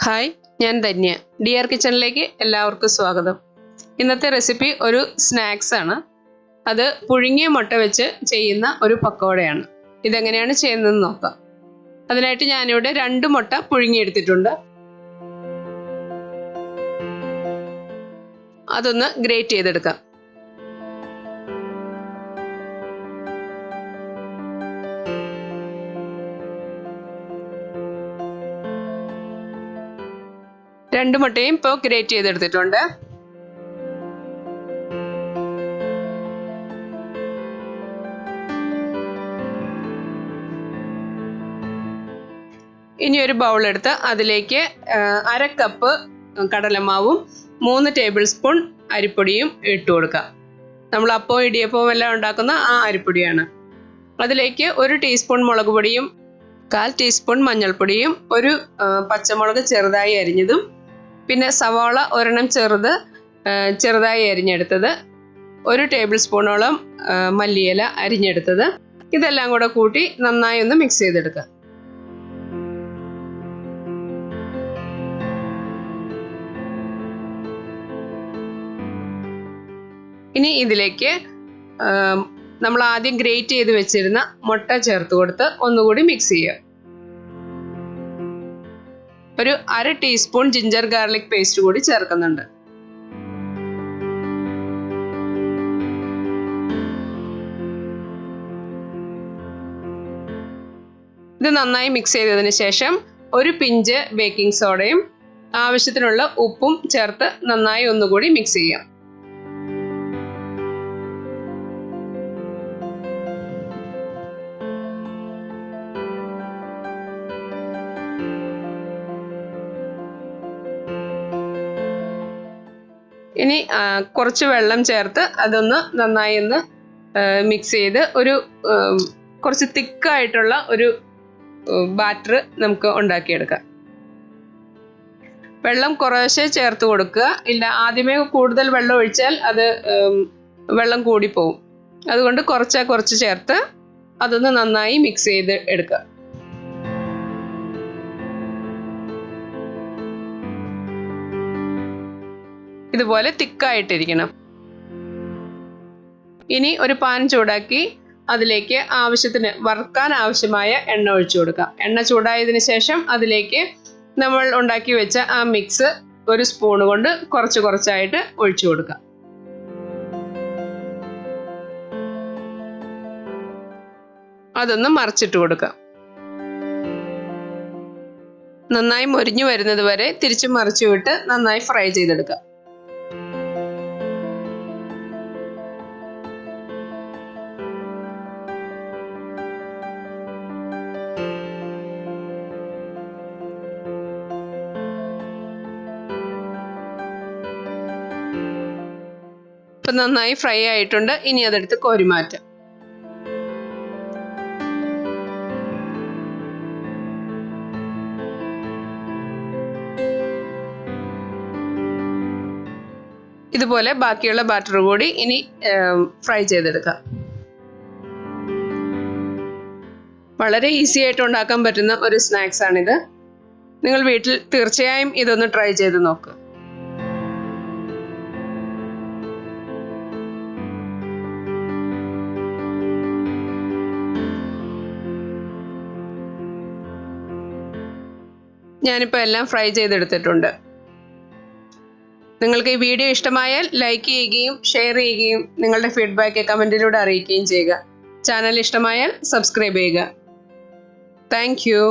Hi, ഞാൻ Dhanya. Dear കിച്ചണിലേക്ക് എല്ലാവർക്കും സ്വാഗതം. ഇന്നത്തെ റെസിപ്പി ഒരു സ്നാക്സ് ആണ്. അത് പുഴുങ്ങിയ മുട്ട വെച്ച് ചെയ്യുന്ന ഒരു പക്കോടയാണ്. ഇതെങ്ങനെയാണ് ചെയ്യുന്നതെന്ന് നോക്കാം. അതിനായിട്ട് ഞാനിവിടെ 2 മുട്ട പുഴുങ്ങിയെടുത്തിട്ടുണ്ട്. അതൊന്ന് ഗ്രേറ്റ് ചെയ്തെടുക്കാം. രണ്ട് മുട്ടയും ഇപ്പോൾ ഗ്രേറ്റ് ചെയ്തെടുത്തിട്ടുണ്ട്. ഇനി ഒരു ബൗൾ എടുത്ത് അതിലേക്ക് 1/2 കപ്പ് കടലമാവും 3 ടേബിൾ സ്പൂൺ അരിപ്പൊടിയും ഇട്ട് കൊടുക്കാം. നമ്മൾ അപ്പവും ഇടിയപ്പവും എല്ലാം ഉണ്ടാക്കുന്ന ആ അരിപ്പൊടിയാണ്. അതിലേക്ക് 1 ടീസ്പൂൺ മുളക് പൊടിയും 1/4 ടീസ്പൂൺ മഞ്ഞൾപ്പൊടിയും ഒരു പച്ചമുളക് ചെറുതായി അരിഞ്ഞതും പിന്നെ സവാള ഒരെണ്ണം ചെറുതായി അരിഞ്ഞെടുത്തത് 1 ടേബിൾ സ്പൂണോളം മല്ലിയില അരിഞ്ഞെടുത്തത് ഇതെല്ലാം കൂടെ കൂട്ടി നന്നായി ഒന്ന് മിക്സ് ചെയ്തെടുക്കുക. ഇനി ഇതിലേക്ക് നമ്മൾ ആദ്യം ഗ്രേറ്റ് ചെയ്ത് വെച്ചിരുന്ന മുട്ട ചേർത്ത് കൊടുത്ത് ഒന്നുകൂടി മിക്സ് ചെയ്യുക. ഒരു 1/2 ടീസ്പൂൺ ജിഞ്ചർ ഗാർലിക് പേസ്റ്റ് കൂടി ചേർക്കുന്നുണ്ട്. ഇത് നന്നായി മിക്സ് ചെയ്തതിന് ശേഷം ഒരു പിഞ്ച് ബേക്കിംഗ് സോഡയും ആവശ്യത്തിനുള്ള ഉപ്പും ചേർത്ത് നന്നായി ഒന്നുകൂടി മിക്സ് ചെയ്യാം. ഇനി കുറച്ച് വെള്ളം ചേർത്ത് അതൊന്ന് നന്നായി ഒന്ന് മിക്സ് ചെയ്ത് ഒരു കുറച്ച് തിക്കായിട്ടുള്ള ഒരു ബാറ്റർ നമുക്ക് ഉണ്ടാക്കിയെടുക്കാം. വെള്ളം കുറേശ്ശെ ചേർത്ത് കൊടുക്കുക. ഇല്ല ആദ്യമേ കൂടുതൽ വെള്ളം ഒഴിച്ചാൽ അത് വെള്ളം കൂടിപ്പോവും. അതുകൊണ്ട് കുറച്ച് ചേർത്ത് അതൊന്ന് നന്നായി മിക്സ് ചെയ്ത് എടുക്കുക. ഇതുപോലെ തിക്കായിട്ടിരിക്കണം. ഇനി ഒരു പാൻ ചൂടാക്കി അതിലേക്ക് ആവശ്യത്തിന് വറുക്കാൻ ആവശ്യമായ എണ്ണ ഒഴിച്ചു കൊടുക്കാം. എണ്ണ ചൂടായതിനു ശേഷം അതിലേക്ക് നമ്മൾ ഉണ്ടാക്കി വെച്ച ആ മിക്സ് ഒരു സ്പൂൺ കൊണ്ട് കുറച്ചായിട്ട് ഒഴിച്ചു കൊടുക്കാം. അതൊന്ന് മറിച്ചിട്ട് കൊടുക്കാം. നന്നായി മൊരിഞ്ഞു വരുന്നത് വരെ തിരിച്ചു മറിച്ചു വിട്ട് നന്നായി ഫ്രൈ ചെയ്തെടുക്കാം. ഇപ്പം നന്നായി ഫ്രൈ ആയിട്ടുണ്ട്. ഇനി അതെടുത്ത് കോരി മാറ്റാം. ഇതുപോലെ ബാക്കിയുള്ള ബാറ്റർ കൂടി ഇനി ഫ്രൈ ചെയ്തെടുക്കാം. വളരെ ഈസി ആയിട്ട് ഉണ്ടാക്കാൻ പറ്റുന്ന ഒരു സ്നാക്സ് ആണിത്. നിങ്ങൾ വീട്ടിൽ തീർച്ചയായും ഇതൊന്ന് ട്രൈ ചെയ്ത് നോക്കുക. ഞാനിപ്പോൾ എല്ലാം ഫ്രൈ ചെയ്തെടുത്തിട്ടുണ്ട്. നിങ്ങൾക്ക് ഈ വീഡിയോ ഇഷ്ടമായാൽ ലൈക്ക് ചെയ്യുകയും ഷെയർ ചെയ്യുകയും നിങ്ങളുടെ ഫീഡ്ബാക്ക് കമൻറ്റിലൂടെ അറിയിക്കുകയും ചെയ്യുക. ചാനൽ ഇഷ്ടമായാൽ സബ്സ്ക്രൈബ് ചെയ്യുക. Thank you.